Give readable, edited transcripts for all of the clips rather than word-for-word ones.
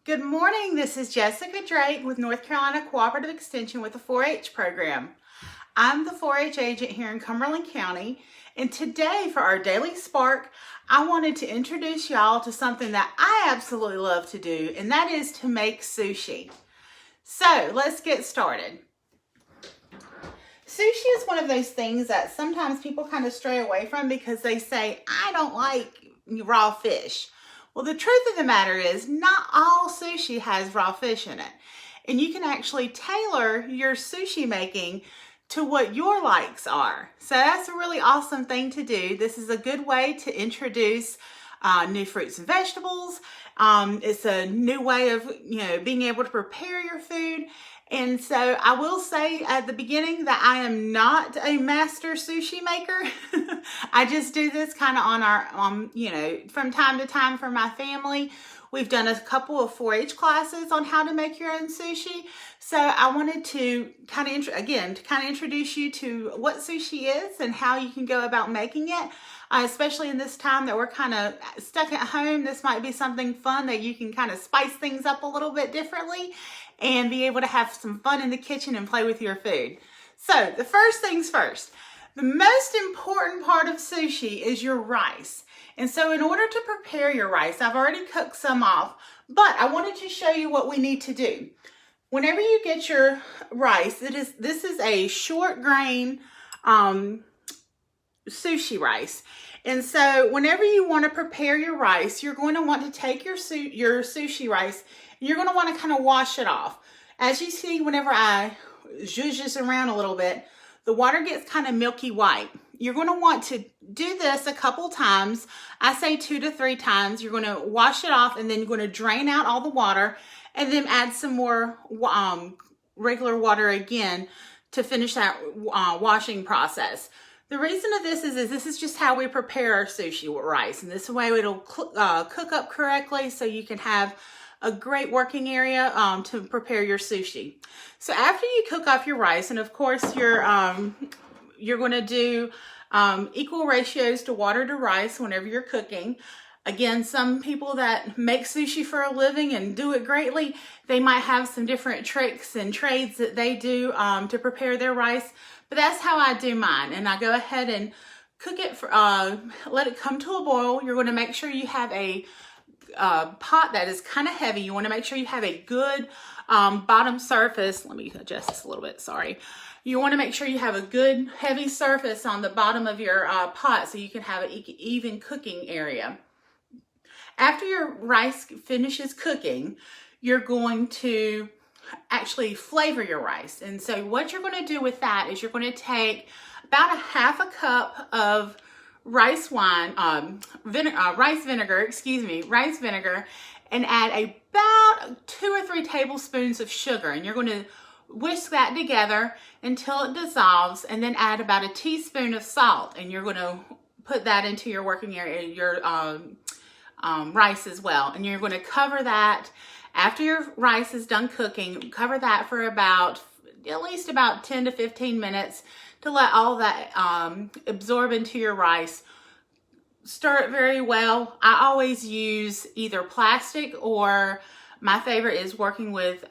Good morning. This is Jessica Drake with North Carolina Cooperative Extension with the 4-H program. I'm the 4-H agent here in Cumberland County, and today for our Daily Spark, I wanted to introduce y'all to something that I absolutely love to do, and that is to make sushi. So let's get started. Sushi is one of those things that sometimes people kind of stray away from because they say, I don't like raw fish. Well, the truth of the matter is not all sushi has raw fish in it. And you can actually tailor your sushi making to what your likes are. So that's a really awesome thing to do. This is a good way to introduce new fruits and vegetables. It's a new way of, being able to prepare your food. And so I will say at the beginning that I am not a master sushi maker. I just do this kind of on our, from time to time for my family. We've done a couple of 4-H classes on how to make your own sushi. So I wanted to kind of introduce you to what sushi is and how you can go about making it. Especially in this time that we're kind of stuck at home, this might be something fun that you can kind of spice things up a little bit differently and be able to have some fun in the kitchen and play with your food. So the first things first, the most important part of sushi is your rice. And so in order to prepare your rice, I've already cooked some off, but I wanted to show you what we need to do. Whenever you get your rice, this is a short grain sushi rice. And so whenever you want to prepare your rice, you're going to want to take your sushi rice, and you're going to want to kind of wash it off. As you see, whenever I zhuzh this around a little bit, the water gets kind of milky white. You're going to want to do this a couple times. I say 2 to 3 times. You're going to wash it off, and then you're going to drain out all the water, and then add some more regular water again to finish that washing process. The reason of this is this is just how we prepare our sushi with rice, and this way it'll cook up correctly so you can have a great working area to prepare your sushi. So after you cook off your rice, and of course you're going to do equal ratios to water to rice whenever you're cooking. Again, some people that make sushi for a living and do it greatly, they might have some different tricks and trades that they do to prepare their rice. But that's how I do mine. And I go ahead and cook it, let it come to a boil. You're going to make sure you have a pot that is kind of heavy. You want to make sure you have a good bottom surface. Let me adjust this a little bit, sorry. You want to make sure you have a good heavy surface on the bottom of your pot so you can have an even cooking area. After your rice finishes cooking, you're going to actually flavor your rice. And so what you're going to do with that is you're going to take about a half a cup of rice vinegar, and add about 2 or 3 tablespoons of sugar. And you're going to whisk that together until it dissolves, and then add about a teaspoon of salt. And you're going to put that into your working area, your rice as well. And you're going to cover that after your rice is done cooking. Cover that for at least about 10 to 15 minutes to let all that absorb into your rice. Stir it very well. I always use either plastic, or my favorite is working with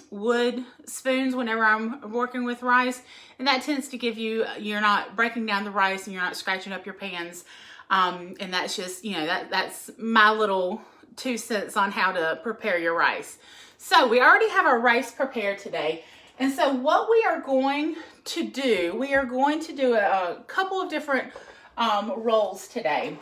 wood spoons whenever I'm working with rice. And that tends to give you're not breaking down the rice and you're not scratching up your pans. And that's just, that's my little 2 cents on how to prepare your rice. So we already have our rice prepared today. And so what we are going to do, a couple of different rolls today.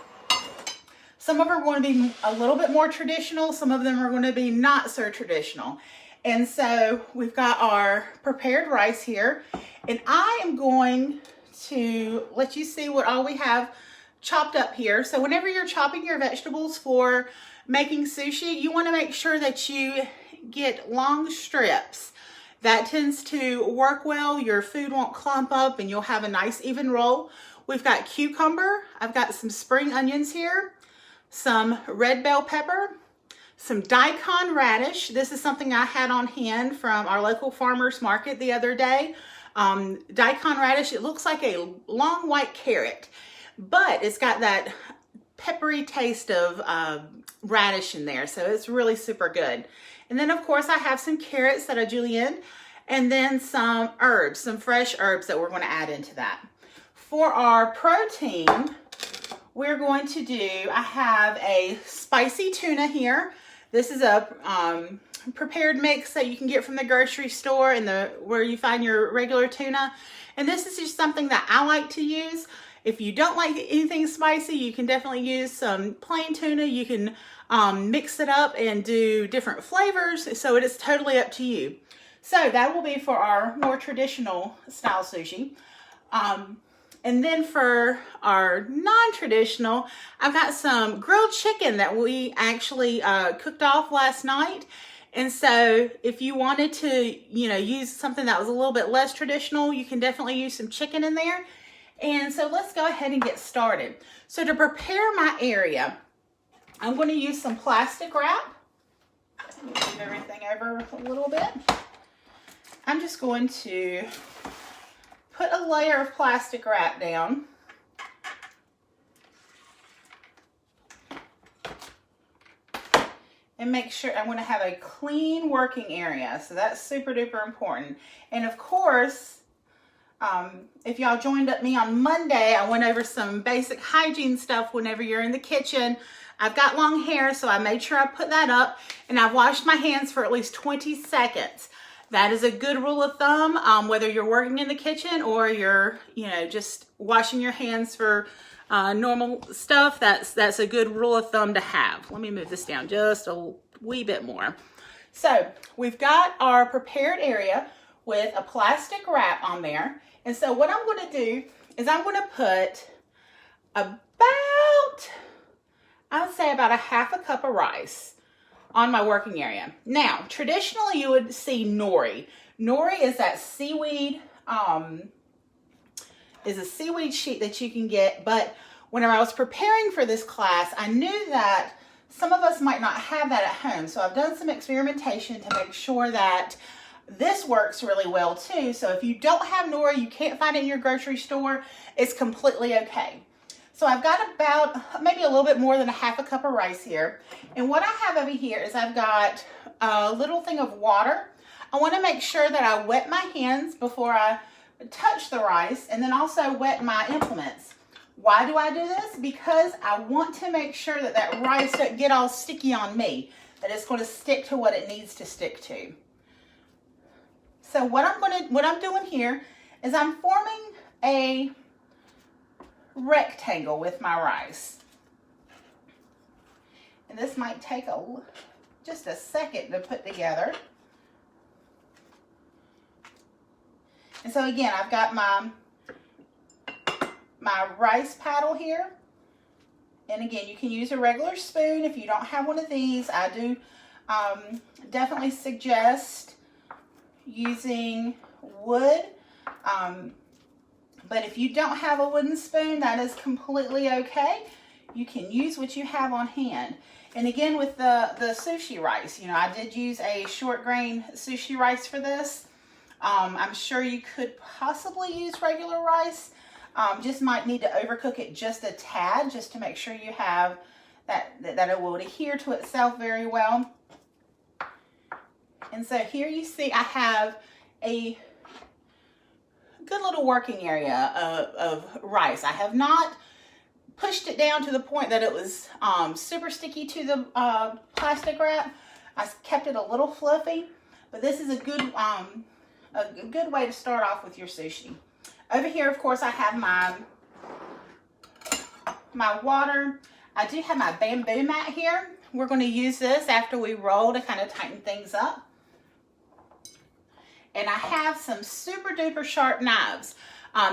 Some of them are going to be a little bit more traditional. Some of them are going to be not so traditional. And so we've got our prepared rice here. And I am going to let you see what all we have chopped up here. So whenever you're chopping your vegetables for making sushi, you want to make sure that you get long strips. That tends to work well. Your food won't clump up and you'll have a nice even roll. We've got cucumber. I've got some spring onions here, some red bell pepper, some daikon radish. This is something I had on hand from our local farmer's market the other day. Daikon radish, it looks like a long white carrot, but it's got that peppery taste of radish in there. So it's really super good. And then of course I have some carrots that I julienne, and then some herbs, some fresh herbs that we're going to add into that. For our protein, we're going to do, I have a spicy tuna here. This is a prepared mix that you can get from the grocery store and where you find your regular tuna. And this is just something that I like to use. If you don't like anything spicy, you can definitely use some plain tuna. You can mix it up and do different flavors. So it is totally up to you. So that will be for our more traditional style sushi. And then for our non-traditional, I've got some grilled chicken that we actually cooked off last night. And so if you wanted to, use something that was a little bit less traditional, you can definitely use some chicken in there. And so let's go ahead and get started. So to prepare my area, I'm going to use some plastic wrap. Let me move everything over a little bit. I'm just going to put a layer of plastic wrap down. And make sure I'm going to have a clean working area. So that's super duper important. And of course, if y'all joined me on Monday, I went over some basic hygiene stuff whenever you're in the kitchen. I've got long hair, so I made sure I put that up, and I've washed my hands for at least 20 seconds. That is a good rule of thumb, whether you're working in the kitchen or you're, just washing your hands for normal stuff. That's a good rule of thumb to have. Let me move this down just a wee bit more. So we've got our prepared area with a plastic wrap on there. And so what I'm going to do is I'm going to put about, I would say about a half a cup of rice on my working area. Now, traditionally you would see nori. Nori is that seaweed, is a seaweed sheet that you can get. But whenever I was preparing for this class, I knew that some of us might not have that at home. So I've done some experimentation to make sure that this works really well too. So if you don't have nori, you can't find it in your grocery store, it's completely okay. So I've got about maybe a little bit more than a half a cup of rice here. And what I have over here is I've got a little thing of water. I want to make sure that I wet my hands before I touch the rice, and then also wet my implements. Why do I do this? Because I want to make sure that that rice doesn't get all sticky on me, that it's going to stick to what it needs to stick to. So what I'm doing here is I'm forming a rectangle with my rice. And this might take just a second to put together. And so again, I've got my rice paddle here. And again, you can use a regular spoon if you don't have one of these. I do definitely suggest using wood. But if you don't have a wooden spoon, that is completely okay. You can use what you have on hand. And again, with the sushi rice, I did use a short grain sushi rice for this. I'm sure you could possibly use regular rice. Just might need to overcook it just a tad, just to make sure you have that it will adhere to itself very well. And so here you see I have a good little working area of rice. I have not pushed it down to the point that it was super sticky to the plastic wrap. I kept it a little fluffy, but this is a good way to start off with your sushi. Over here, of course, I have my water. I do have my bamboo mat here. We're going to use this after we roll to kind of tighten things up. And I have some super duper sharp knives.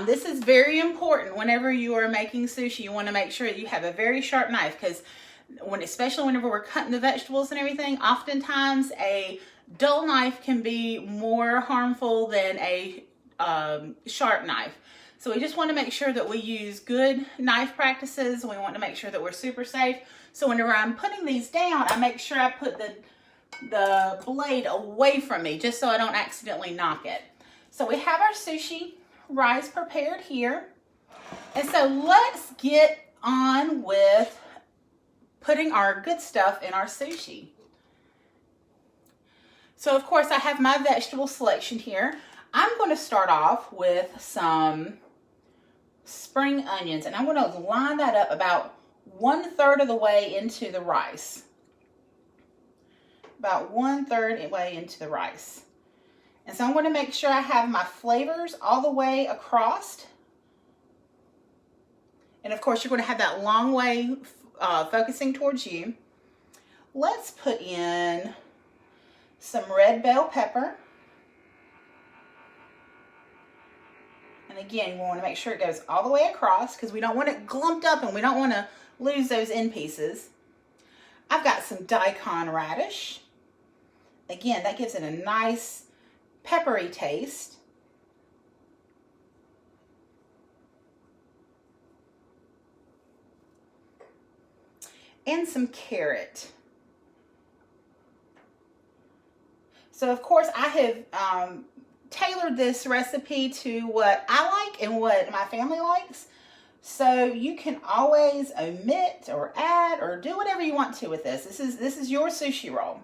This is very important whenever you are making sushi. You want to make sure that you have a very sharp knife, because especially whenever we're cutting the vegetables and everything, oftentimes a dull knife can be more harmful than a sharp knife. So we just want to make sure that we use good knife practices. We want to make sure that we're super safe. So whenever I'm putting these down, I make sure I put the blade away from me, just so I don't accidentally knock it. So we have our sushi rice prepared here. And so let's get on with putting our good stuff in our sushi. So of course I have my vegetable selection here. I'm going to start off with some spring onions, and I'm going to line that up about 1/3 of the way into the rice. About 1/3 way into the rice. And so I'm going to make sure I have my flavors all the way across. And of course you're going to have that long way focusing towards you. Let's put in some red bell pepper. And again, we want to make sure it goes all the way across because we don't want it glumped up and we don't want to lose those end pieces. I've got some daikon radish. Again, that gives it a nice peppery taste. And some carrot. So of course I have tailored this recipe to what I like and what my family likes. So you can always omit or add or do whatever you want to with this. This is your sushi roll.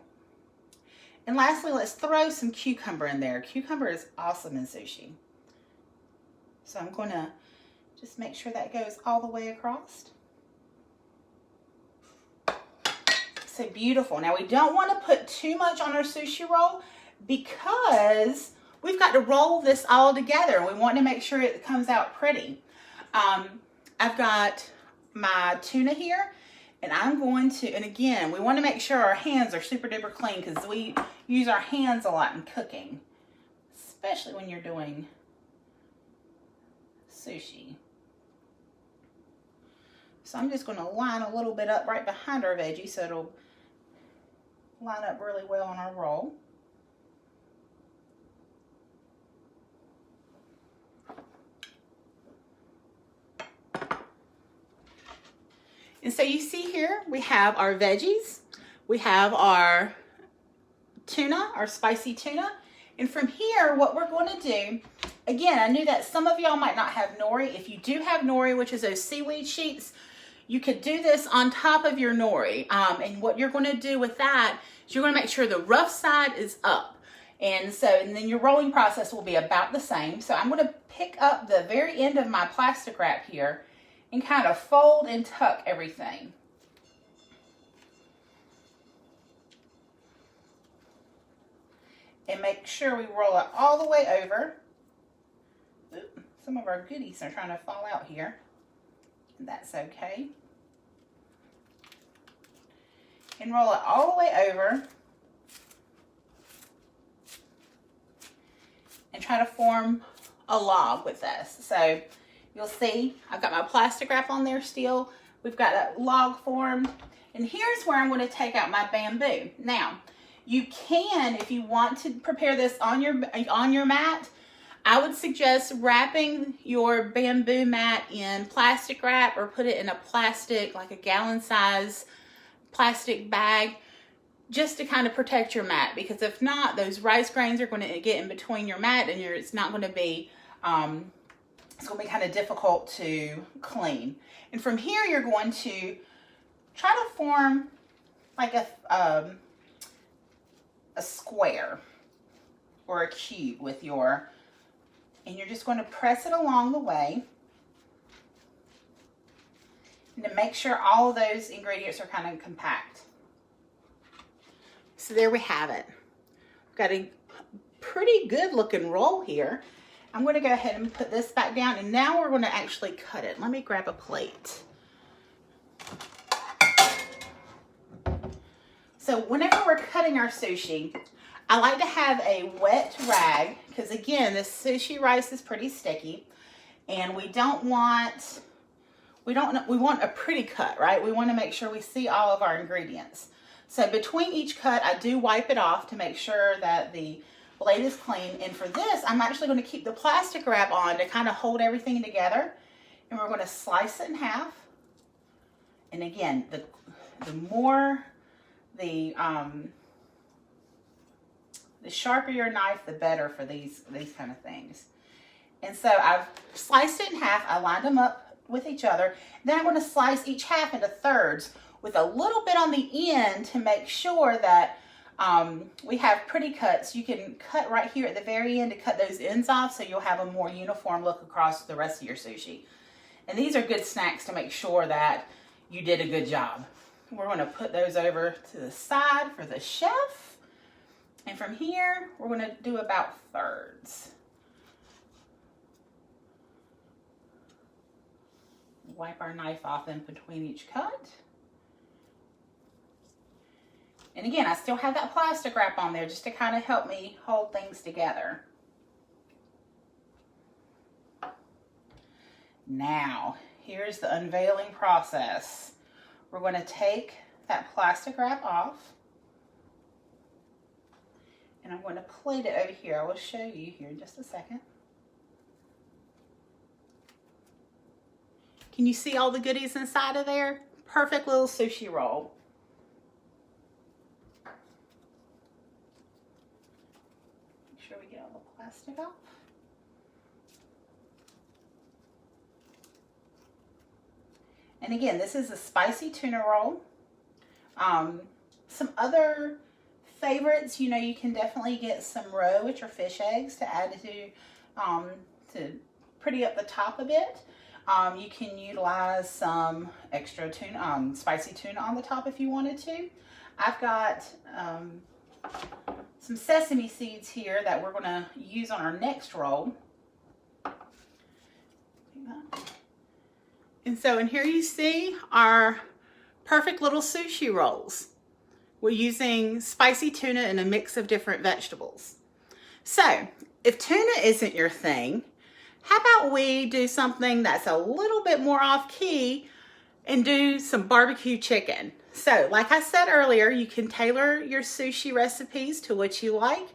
And lastly, let's throw some cucumber in there. Cucumber is awesome in sushi. So I'm going to just make sure that goes all the way across. So beautiful. Now we don't want to put too much on our sushi roll because we've got to roll this all together. We want to make sure it comes out pretty. I've got my tuna here, and I'm going to, and again, we want to make sure our hands are super duper clean because we use our hands a lot in cooking, especially when you're doing sushi. So I'm just going to line a little bit up right behind our veggie so it'll line up really well on our roll. And so you see here, we have our veggies, we have our tuna, our spicy tuna. And from here, what we're going to do, again, I knew that some of y'all might not have nori. If you do have nori, which is those seaweed sheets, you could do this on top of your nori. And what you're going to do with that is you're going to make sure the rough side is up. And then your rolling process will be about the same. So I'm going to pick up the very end of my plastic wrap here and kind of fold and tuck everything. And make sure we roll it all the way over. Oop, some of our goodies are trying to fall out here. And that's okay. And roll it all the way over. And try to form a log with this. So you'll see I've got my plastic wrap on there still. We've got that log formed. And here's where I'm going to take out my bamboo. Now, you can, if you want to prepare this on your mat, I would suggest wrapping your bamboo mat in plastic wrap or put it in a plastic, like a gallon size plastic bag, just to kind of protect your mat. Because if not, those rice grains are going to get in between your mat and it's not going to be, it's going to be kind of difficult to clean. And from here, you're going to try to form like a square or a cube with your, and you're just going to press it along the way and to make sure all of those ingredients are kind of compact. So there we have it. We've got a pretty good looking roll here. I'm going to go ahead and put this back down, and now we're going to actually cut it. Let me grab a plate. So whenever we're cutting our sushi, I like to have a wet rag because, again, this sushi rice is pretty sticky, and we want a pretty cut, right? We want to make sure we see all of our ingredients. So between each cut, I do wipe it off to make sure that the blade is clean. And for this, I'm actually going to keep the plastic wrap on to kind of hold everything together. And we're going to slice it in half. And again, the more the sharper your knife, the better for these kind of things. And so I've sliced it in half. I lined them up with each other. Then I'm going to slice each half into thirds. with a little bit on the end to make sure that we have pretty cuts. You can cut right here at the very end to cut those ends off so you'll have a more uniform look across the rest of your sushi. And these are good snacks to make sure that you did a good job. We're going to put those over to the side for the chef. And from here, we're going to do about thirds. Wipe our knife off in between each cut. And again, I still have that plastic wrap on there just to kind of help me hold things together. Now, here's the unveiling process. We're going to take that plastic wrap off. And I'm going to plate it over here. I will show you here in just a second. Can you see all the goodies inside of there? Perfect little sushi roll. Make sure we get all the plastic off. And again, this is a spicy tuna roll. Some other favorites, you know, you can definitely get some roe, which are fish eggs, to add to pretty up the top a bit. You can utilize some extra tuna, spicy tuna on the top if you wanted to. I've got some sesame seeds here that we're going to use on our next roll. And so in here you see our perfect little sushi rolls. We're using spicy tuna and a mix of different vegetables. So if tuna isn't your thing, how about we do something that's a little bit more off key and do some barbecue chicken? So like I said earlier, you can tailor your sushi recipes to what you like.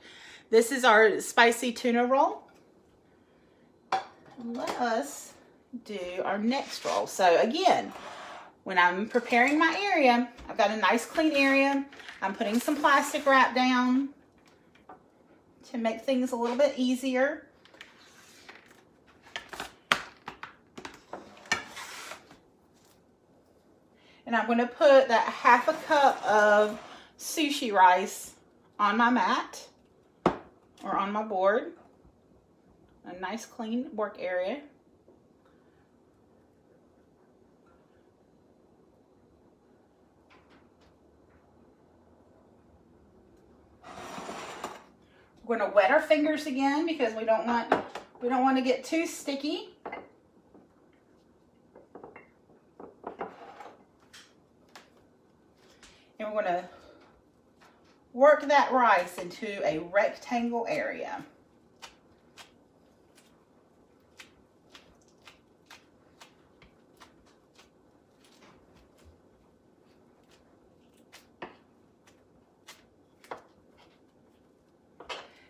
This is our spicy tuna roll. Let us do our next roll. So again, when I'm preparing my area, I've got a nice clean area. I'm putting some plastic wrap down to make things a little bit easier. And I'm going to put that ½ cup of sushi rice on my mat or on my board. A nice clean work area. We're going to wet our fingers again because we don't want to get too sticky. And we're going to work that rice into a rectangle area.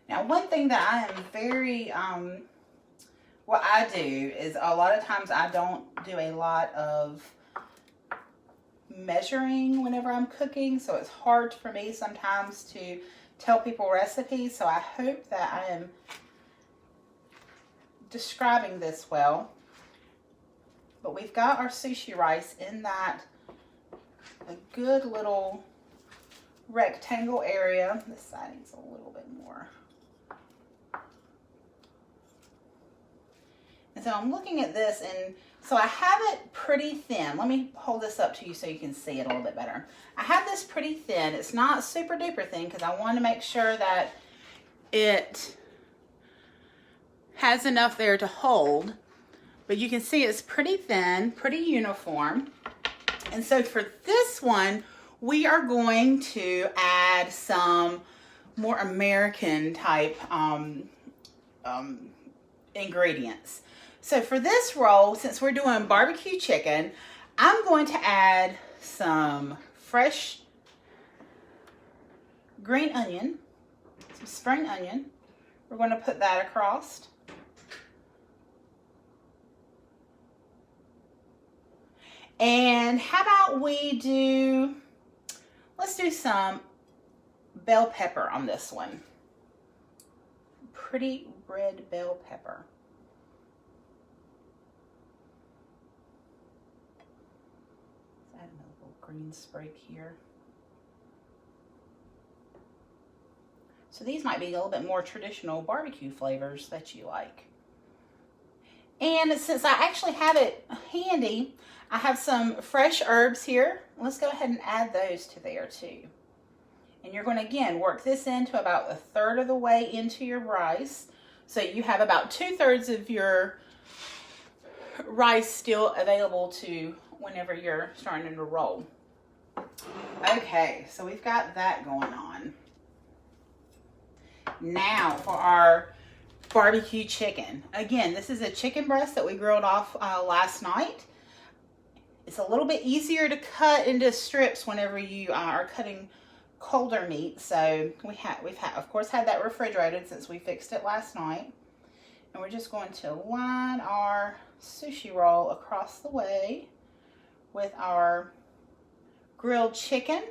Now, one thing that I am very, what I do is a lot of times I don't do a lot of measuring whenever I'm cooking, so it's hard for me sometimes to tell people recipes, so I hope that I am describing this well. But we've got our sushi rice in that a good little rectangle area. This side needs a little bit more. And so I'm looking at this, and so I have it pretty thin. Let me hold this up to you so you can see it a little bit better. I have this pretty thin. It's not super duper thin because I want to make sure that it has enough there to hold. But you can see it's pretty thin, pretty uniform. And so for this one, we are going to add some more American type ingredients. So for this roll, since we're doing barbecue chicken, I'm going to add some fresh green onion, some spring onion. We're going to put that across. And how about we do, let's do some bell pepper on this one. Pretty red bell pepper. Let's add another little green sprig here. So these might be a little bit more traditional barbecue flavors that you like. And since I actually have it handy, I have some fresh herbs here. Let's go ahead and add those to there too. And you're going to, again, work this into about a third of the way into your rice. So you have about 2/3 of your rice still available to whenever you're starting to roll. Okay, so we've got that going on. Now for our barbecue chicken. Again, this is a chicken breast that we grilled off last night. It's a little bit easier to cut into strips whenever you are cutting colder meat. So we've of course had that refrigerated since we fixed it last night. And we're just going to line our sushi roll across the way with our grilled chicken.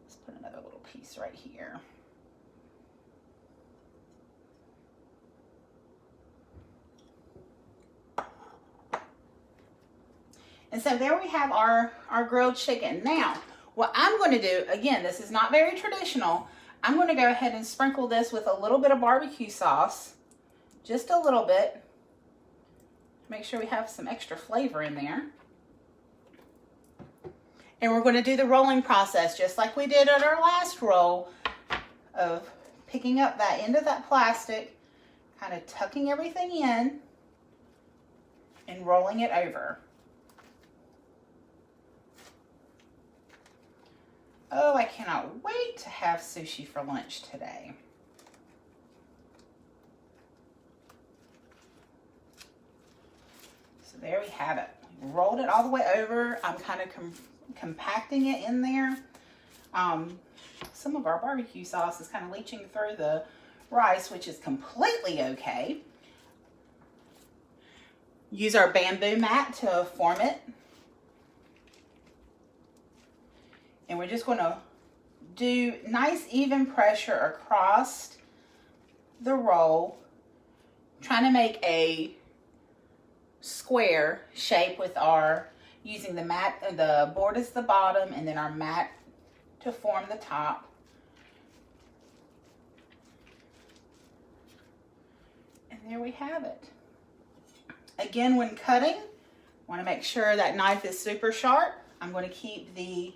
Let's put another little piece right here. And so there we have our grilled chicken. Now, what I'm going to do, again, this is not very traditional. I'm going to go ahead and sprinkle this with a little bit of barbecue sauce. Just a little bit. Make sure we have some extra flavor in there. And we're going to do the rolling process just like we did at our last roll of picking up that end of that plastic, kind of tucking everything in and rolling it over. Oh, I cannot wait to have sushi for lunch today. So there we have it. Rolled it all the way over. I'm kind of compacting it in there. Some of our barbecue sauce is kind of leaching through the rice, which is completely okay. Use our bamboo mat to form it. And we're just going to do nice even pressure across the roll, trying to make a square shape with our, using the mat, the board as the bottom, and then our mat to form the top. And there we have it. Again, when cutting, want to make sure that knife is super sharp. I'm going to keep the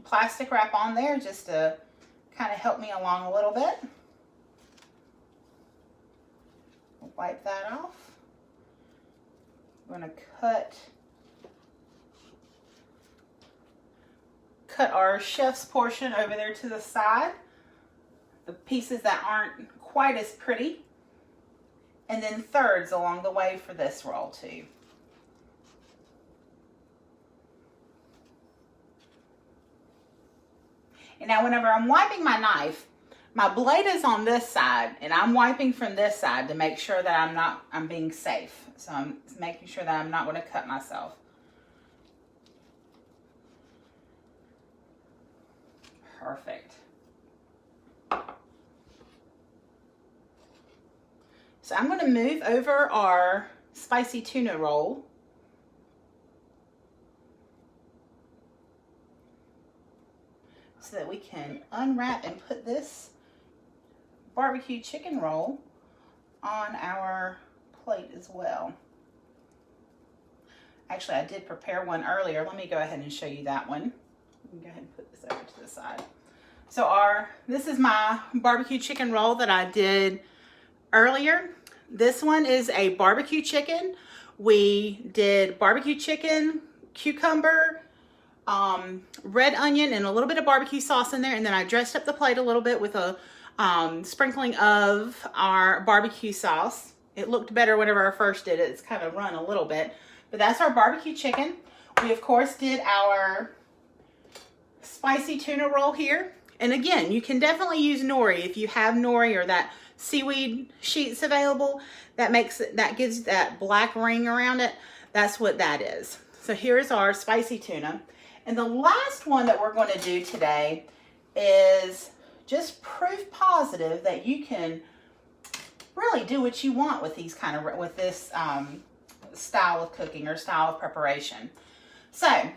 plastic wrap on there just to kind of help me along a little bit. We'll wipe that off. I'm going to cut our chef's portion over there to the side, the pieces that aren't quite as pretty, and then thirds along the way for this roll too. And now whenever I'm wiping my knife, my blade is on this side and I'm wiping from this side to make sure that I'm being safe. So I'm making sure that I'm not going to cut myself. Perfect. So I'm going to move over our spicy tuna roll. So that we can unwrap and put this barbecue chicken roll on our plate as well. Actually, I did prepare one earlier. Let me go ahead and show you that one. Let me go ahead and put this over to the side. So this is my barbecue chicken roll that I did earlier. This one is a barbecue chicken. We did barbecue chicken, cucumber, red onion, and a little bit of barbecue sauce in there. And then I dressed up the plate a little bit with a sprinkling of our barbecue sauce. It looked better whenever I first did it. It's kind of run a little bit. But that's our barbecue chicken. We, of course, did our spicy tuna roll here. And again, you can definitely use nori if you have nori or that seaweed sheets available. That gives that black ring around it. That's what that is. So here's our spicy tuna. And the last one that we're going to do today is just proof positive that you can really do what you want with these with this style of cooking or style of preparation. So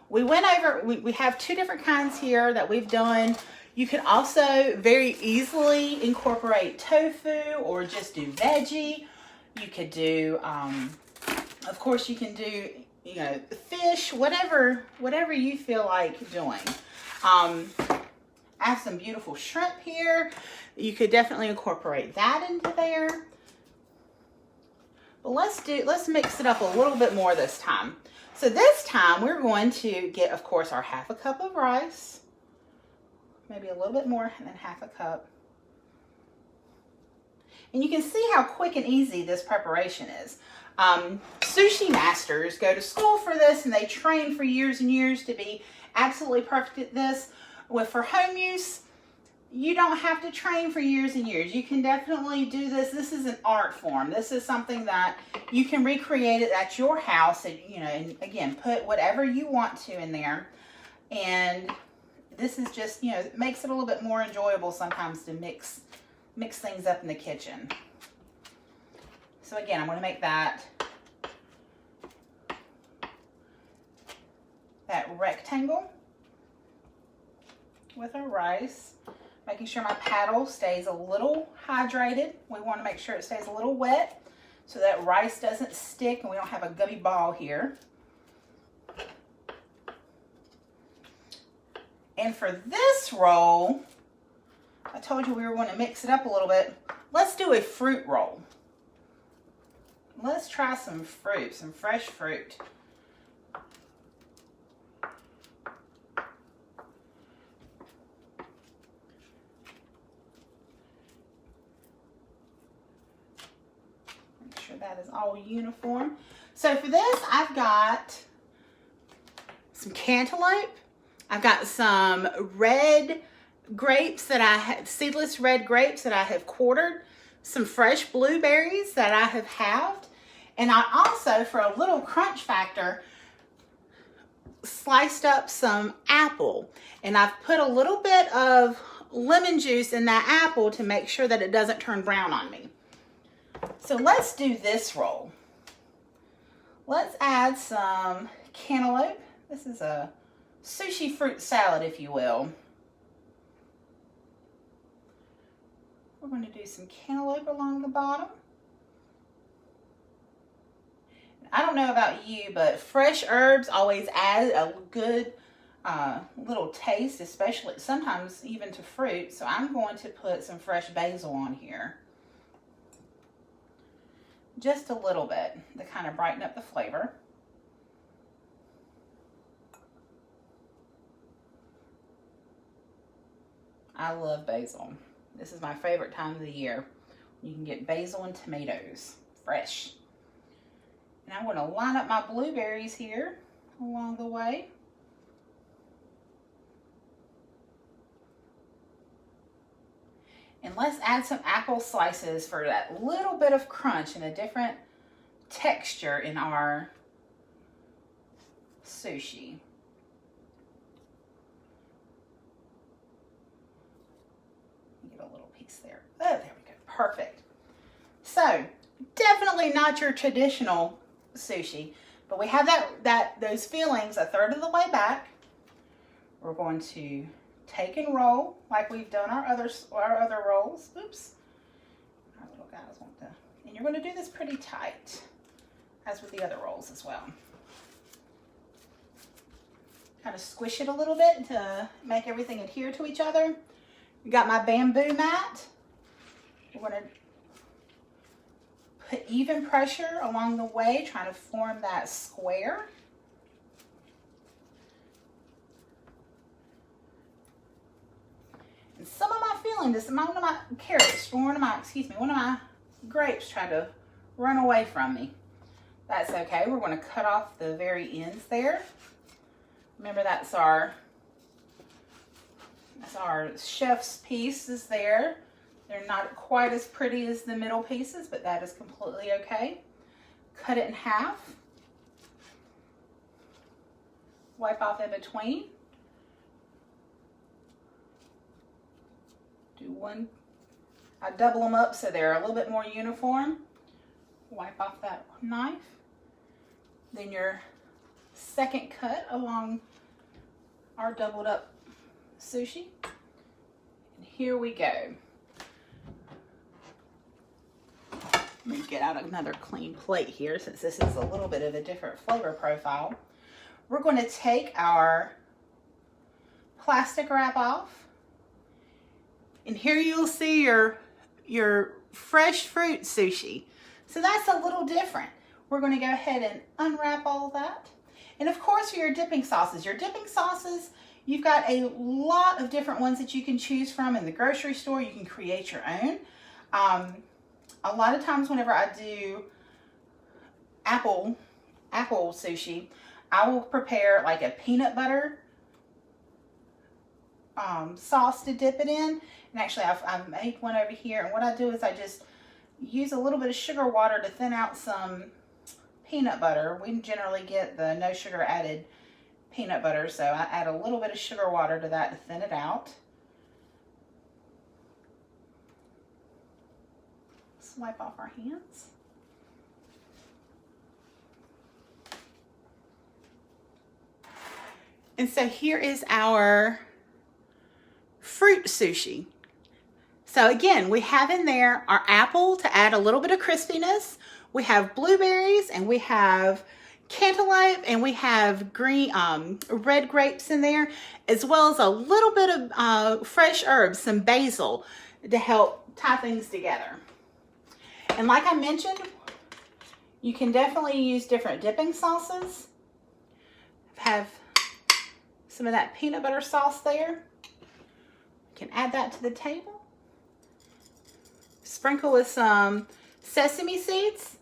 we went over, we have two different kinds here that we've done. You can also very easily incorporate tofu or just do veggie. You could do, of course you can do, you know, fish, whatever you feel like doing. I have some beautiful shrimp here. You could definitely incorporate that into there. But let's mix it up a little bit more this time. So this time we're going to get, of course, our half a cup of rice, maybe a little bit more than half a cup. And you can see how quick and easy this preparation is. Sushi masters go to school for this and they train for years and years to be absolutely perfect at this. For home use, you don't have to train for years and years. You can definitely do this. This is an art form. This is something that you can recreate it at your house, and, you know, and again, put whatever you want to in there. And this is just, you know, it makes it a little bit more enjoyable sometimes to mix things up in the kitchen. So again, I'm going to make that rectangle with our rice. Making sure my paddle stays a little hydrated. We want to make sure it stays a little wet so that rice doesn't stick and we don't have a gummy ball here. And for this roll, I told you we were going to mix it up a little bit. Let's do a fruit roll. Let's try some fruit, some fresh fruit. That is all uniform. So for this, I've got some cantaloupe. I've got some red grapes that I have, seedless red grapes that I have quartered, some fresh blueberries that I have halved, and I also, for a little crunch factor, sliced up some apple, and I've put a little bit of lemon juice in that apple to make sure that it doesn't turn brown on me. So let's do this roll. Let's add some cantaloupe. This is a sushi fruit salad, if you will. We're going to do some cantaloupe along the bottom. I don't know about you, but fresh herbs always add a good little taste, especially sometimes even to fruit. So I'm going to put some fresh basil on here. Just a little bit to kind of brighten up the flavor. I love basil. This is my favorite time of the year. You can get basil and tomatoes, fresh. And I'm going to line up my blueberries here along the way. And let's add some apple slices for that little bit of crunch and a different texture in our sushi. Get a little piece there. Oh, there we go. Perfect. So, definitely not your traditional sushi, but we have those fillings a third of the way back. We're going to take and roll like we've done our other rolls. Oops. Our little guys want to, and you're going to do this pretty tight, as with the other rolls as well. Kind of squish it a little bit to make everything adhere to each other. You got my bamboo mat. We're going to put even pressure along the way, trying to form that square. And some of my fillings, one of my carrots, one of my grapes tried to run away from me. That's okay. We're going to cut off the very ends there. Remember, that's our chef's pieces there. They're not quite as pretty as the middle pieces, but that is completely okay. Cut it in half. Wipe off in between. Do one. I double them up so they're a little bit more uniform. Wipe off that knife. Then your second cut along our doubled up sushi. And here we go. Let me get out another clean plate here since this is a little bit of a different flavor profile. We're going to take our plastic wrap off. And here you'll see your fresh fruit sushi. So that's a little different. We're going to go ahead and unwrap all of that. And of course, for your dipping sauces, you've got a lot of different ones that you can choose from in the grocery store. You can create your own. A lot of times whenever I do apple sushi, I will prepare like a peanut butter sauce to dip it in. And actually I've made one over here, and what I do is I just use a little bit of sugar water to thin out some peanut butter. We generally get the no sugar added peanut butter, so I add a little bit of sugar water to that to thin it out. Wipe off our hands. And so here is our fruit sushi. So again, we have in there our apple to add a little bit of crispiness. We have blueberries, and we have cantaloupe, and we have green red grapes in there, as well as a little bit of fresh herbs, some basil, to help tie things together. And like I mentioned, you can definitely use different dipping sauces. Have some of that peanut butter sauce there. You can add that to the table. Sprinkle with some sesame seeds.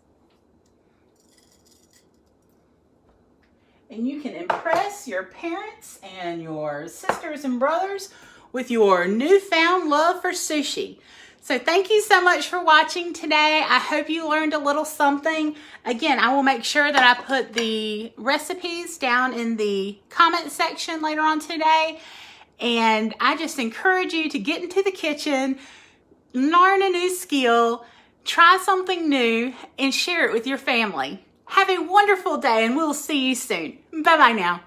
And you can impress your parents and your sisters and brothers with your newfound love for sushi. So thank you so much for watching today. I hope you learned a little something. Again, I will make sure that I put the recipes down in the comment section later on today. And I just encourage you to get into the kitchen, learn a new skill, try something new, and share it with your family. Have a wonderful day, and we'll see you soon. Bye-bye now.